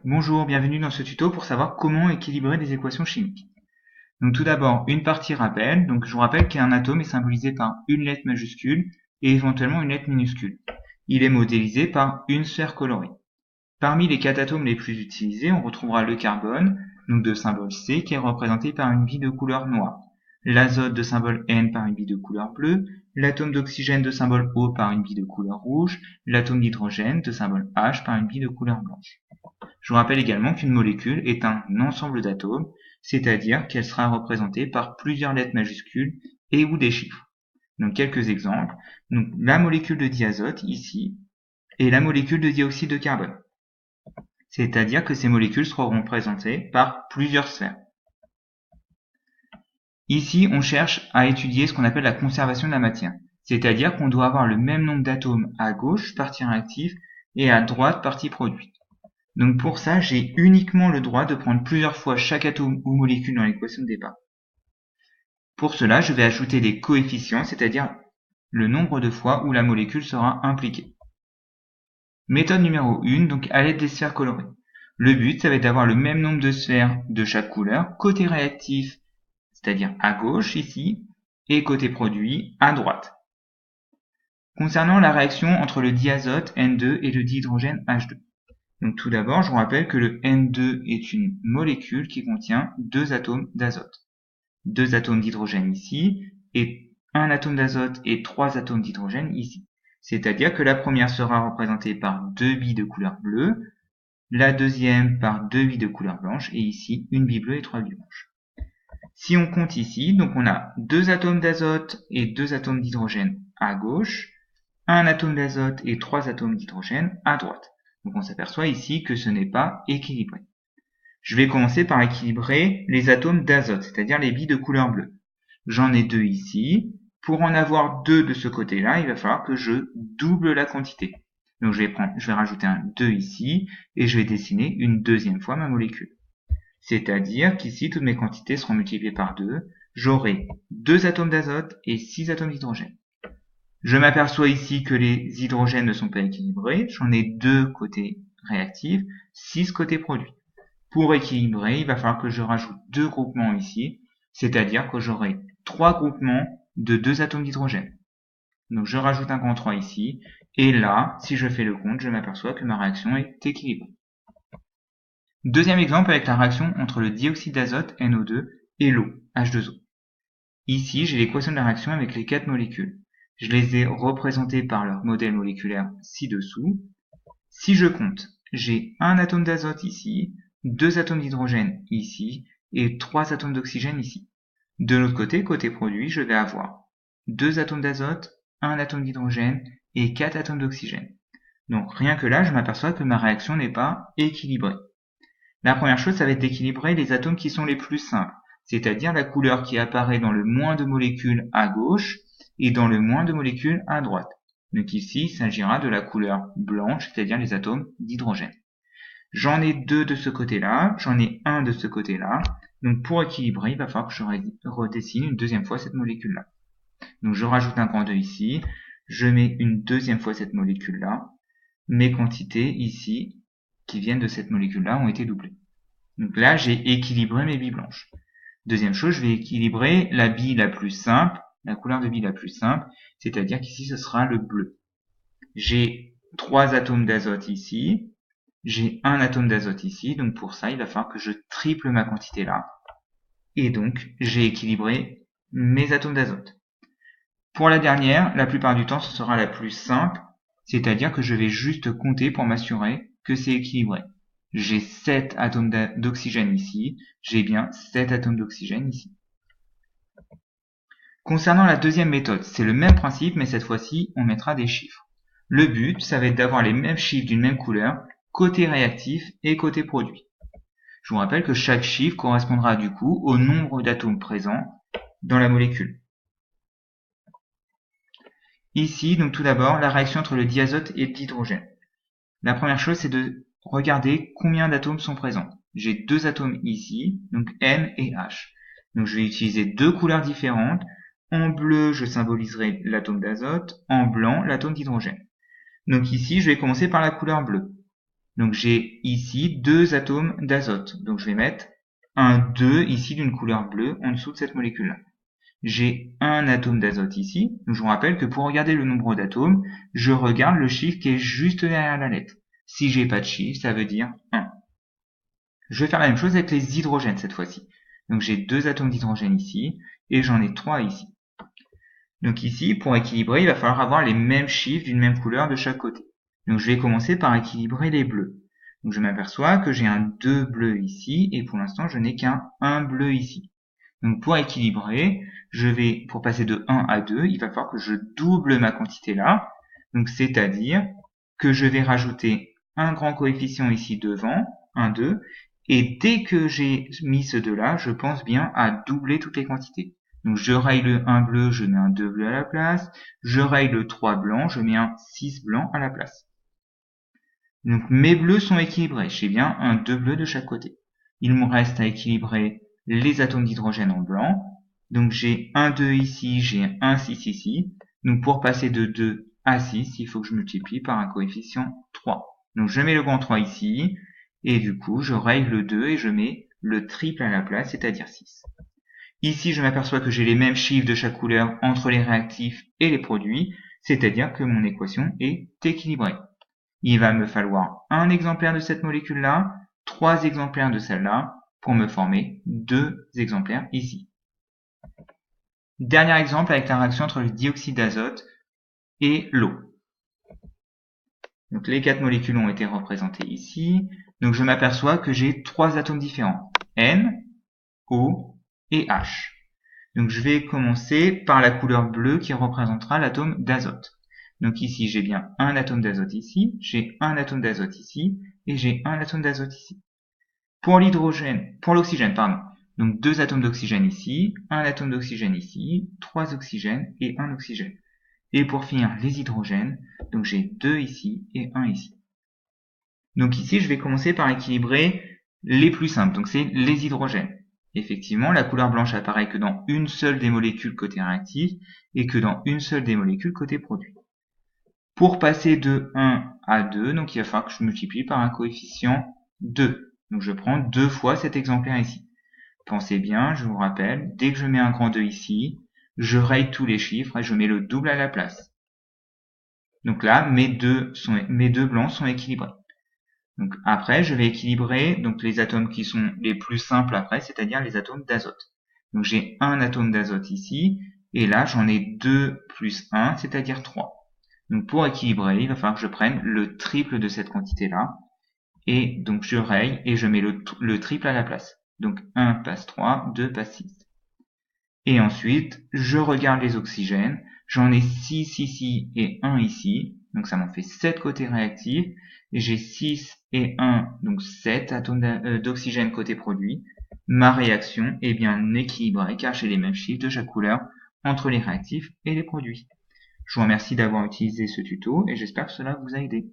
Bonjour, bienvenue dans ce tuto pour savoir comment équilibrer des équations chimiques. Donc tout d'abord, une partie rappel. Donc je vous rappelle qu'un atome est symbolisé par une lettre majuscule et éventuellement une lettre minuscule. Il est modélisé par une sphère colorée. Parmi les 4 atomes les plus utilisés, on retrouvera le carbone, donc de symbole C, qui est représenté par une bille de couleur noire, l'azote de symbole N par une bille de couleur bleue, l'atome d'oxygène de symbole O par une bille de couleur rouge, l'atome d'hydrogène de symbole H par une bille de couleur blanche. Je vous rappelle également qu'une molécule est un ensemble d'atomes, c'est-à-dire qu'elle sera représentée par plusieurs lettres majuscules et ou des chiffres. Donc quelques exemples. Donc la molécule de diazote ici et la molécule de dioxyde de carbone. C'est-à-dire que ces molécules seront représentées par plusieurs sphères. Ici, on cherche à étudier ce qu'on appelle la conservation de la matière. C'est-à-dire qu'on doit avoir le même nombre d'atomes à gauche, partie réactive, et à droite, partie produit. Donc pour ça, j'ai uniquement le droit de prendre plusieurs fois chaque atome ou molécule dans l'équation de départ. Pour cela, je vais ajouter des coefficients, c'est-à-dire le nombre de fois où la molécule sera impliquée. Méthode numéro 1, donc à l'aide des sphères colorées. Le but, ça va être d'avoir le même nombre de sphères de chaque couleur, côté réactif, c'est-à-dire à gauche ici, et côté produit à droite. Concernant la réaction entre le diazote N2 et le dihydrogène H2. Donc tout d'abord, je vous rappelle que le N2 est une molécule qui contient 2 atomes d'azote, 2 atomes d'hydrogène ici, et 1 atome d'azote et 3 atomes d'hydrogène ici. C'est-à-dire que la première sera représentée par 2 billes de couleur bleue, la deuxième par 2 billes de couleur blanche, et ici une bille bleue et 3 billes blanches. Si on compte ici, donc on a 2 atomes d'azote et 2 atomes d'hydrogène à gauche, 1 atome d'azote et 3 atomes d'hydrogène à droite. Donc on s'aperçoit ici que ce n'est pas équilibré. Je vais commencer par équilibrer les atomes d'azote, c'est-à-dire les billes de couleur bleue. J'en ai 2 ici. Pour en avoir 2 de ce côté-là, il va falloir que je double la quantité. Donc je vais rajouter un 2 ici et je vais dessiner une deuxième fois ma molécule. C'est-à-dire qu'ici, toutes mes quantités seront multipliées par 2. J'aurai 2 atomes d'azote et 6 atomes d'hydrogène. Je m'aperçois ici que les hydrogènes ne sont pas équilibrés. J'en ai 2 côté réactif, 6 côté produit. Pour équilibrer, il va falloir que je rajoute 2 groupements ici, c'est-à-dire que j'aurai 3 groupements de 2 atomes d'hydrogène. Donc je rajoute un grand 3 ici, et là, si je fais le compte, je m'aperçois que ma réaction est équilibrée. Deuxième exemple avec la réaction entre le dioxyde d'azote NO2 et l'eau H2O. Ici, j'ai l'équation de la réaction avec les 4 molécules. Je les ai représentées par leur modèle moléculaire ci-dessous. Si je compte, j'ai un atome d'azote ici, 2 atomes d'hydrogène ici, et 3 atomes d'oxygène ici. De l'autre côté, côté produit, je vais avoir 2 atomes d'azote, 1 atome d'hydrogène et 4 atomes d'oxygène. Donc rien que là, je m'aperçois que ma réaction n'est pas équilibrée. La première chose, ça va être d'équilibrer les atomes qui sont les plus simples, c'est-à-dire la couleur qui apparaît dans le moins de molécules à gauche et dans le moins de molécules à droite. Donc ici, il s'agira de la couleur blanche, c'est-à-dire les atomes d'hydrogène. J'en ai 2 de ce côté-là, j'en ai 1 de ce côté-là. Donc pour équilibrer, il va falloir que je redessine une deuxième fois cette molécule-là. Donc je rajoute un grand 2 ici, je mets une deuxième fois cette molécule-là. Mes quantités ici, qui viennent de cette molécule-là, ont été doublées. Donc là, j'ai équilibré mes billes blanches. Deuxième chose, je vais équilibrer la bille la plus simple, la couleur de bille la plus simple, c'est-à-dire qu'ici, ce sera le bleu. J'ai 3 atomes d'azote ici, j'ai un atome d'azote ici, donc pour ça, il va falloir que je triple ma quantité là. Et donc, j'ai équilibré mes atomes d'azote. Pour la dernière, la plupart du temps, ce sera la plus simple, c'est-à-dire que je vais juste compter pour m'assurer que c'est équilibré. J'ai 7 atomes d'oxygène ici, j'ai bien 7 atomes d'oxygène ici. Concernant la deuxième méthode, c'est le même principe, mais cette fois-ci, on mettra des chiffres. Le but, ça va être d'avoir les mêmes chiffres d'une même couleur, côté réactif et côté produit. Je vous rappelle que chaque chiffre correspondra du coup au nombre d'atomes présents dans la molécule. Ici, donc tout d'abord, la réaction entre le diazote et l'hydrogène. La première chose, c'est de regarder combien d'atomes sont présents. J'ai 2 atomes ici, donc N et H. Donc je vais utiliser 2 couleurs différentes. En bleu, je symboliserai l'atome d'azote, en blanc, l'atome d'hydrogène. Donc ici, je vais commencer par la couleur bleue. Donc j'ai ici 2 atomes d'azote. Donc je vais mettre un 2 ici d'une couleur bleue en dessous de cette molécule-là. J'ai un atome d'azote ici. Donc je vous rappelle que pour regarder le nombre d'atomes, je regarde le chiffre qui est juste derrière la lettre. Si j'ai pas de chiffre, ça veut dire 1. Je vais faire la même chose avec les hydrogènes cette fois-ci. Donc j'ai 2 atomes d'hydrogène ici et j'en ai 3 ici. Donc ici, pour équilibrer, il va falloir avoir les mêmes chiffres d'une même couleur de chaque côté. Donc je vais commencer par équilibrer les bleus. Donc je m'aperçois que j'ai un 2 bleu ici et pour l'instant je n'ai qu'un 1 bleu ici. Donc pour équilibrer, pour passer de 1 à 2, il va falloir que je double ma quantité là. Donc c'est-à-dire que je vais rajouter un grand coefficient ici devant, 1, 2, et dès que j'ai mis ce 2 là, je pense bien à doubler toutes les quantités. Donc je raye le 1 bleu, je mets un 2 bleu à la place, je raye le 3 blanc, je mets un 6 blanc à la place. Donc mes bleus sont équilibrés, j'ai bien un 2 bleus de chaque côté. Il me reste à équilibrer les atomes d'hydrogène en blanc. Donc j'ai un 2 ici, j'ai un 6 ici. Donc pour passer de 2 à 6, il faut que je multiplie par un coefficient 3. Donc je mets le grand 3 ici, et du coup je raye le 2 et je mets le triple à la place, c'est-à-dire 6. Ici je m'aperçois que j'ai les mêmes chiffres de chaque couleur entre les réactifs et les produits, c'est-à-dire que mon équation est équilibrée. Il va me falloir un exemplaire de cette molécule-là, 3 exemplaires de celle-là, pour me former 2 exemplaires ici. Dernier exemple avec la réaction entre le dioxyde d'azote et l'eau. Donc les 4 molécules ont été représentées ici. Donc je m'aperçois que j'ai 3 atomes différents, N, O et H. Donc je vais commencer par la couleur bleue qui représentera l'atome d'azote. Donc ici j'ai bien un atome d'azote ici, j'ai un atome d'azote ici, et j'ai un atome d'azote ici. Pour l'oxygène, pardon. Donc 2 atomes d'oxygène ici, un atome d'oxygène ici, 3 oxygènes et un oxygène. Et pour finir les hydrogènes, donc j'ai 2 ici et 1 ici. Donc ici je vais commencer par équilibrer les plus simples, donc c'est les hydrogènes. Effectivement, la couleur blanche apparaît que dans une seule des molécules côté réactif et que dans une seule des molécules côté produit. Pour passer de 1 à 2, donc il va falloir que je multiplie par un coefficient 2. Donc je prends 2 fois cet exemplaire ici. Pensez bien, je vous rappelle, dès que je mets un grand 2 ici, je raye tous les chiffres et je mets le double à la place. Donc là, mes deux blancs sont équilibrés. Donc après, je vais équilibrer donc les atomes qui sont les plus simples après, c'est-à-dire les atomes d'azote. Donc j'ai un atome d'azote ici, et là j'en ai 2 plus 1, c'est-à-dire 3. Donc pour équilibrer, il va falloir que je prenne le triple de cette quantité-là, et donc je raye et je mets le triple à la place. Donc 1 passe 3, 2 passe 6. Et ensuite, je regarde les oxygènes, j'en ai 6 ici et 1 ici, donc ça m'en fait 7 côté réactif, et j'ai 6 et 1, donc 7 atomes d'oxygène côté produit. Ma réaction est bien équilibrée car j'ai les mêmes chiffres de chaque couleur entre les réactifs et les produits. Je vous remercie d'avoir utilisé ce tuto et j'espère que cela vous a aidé.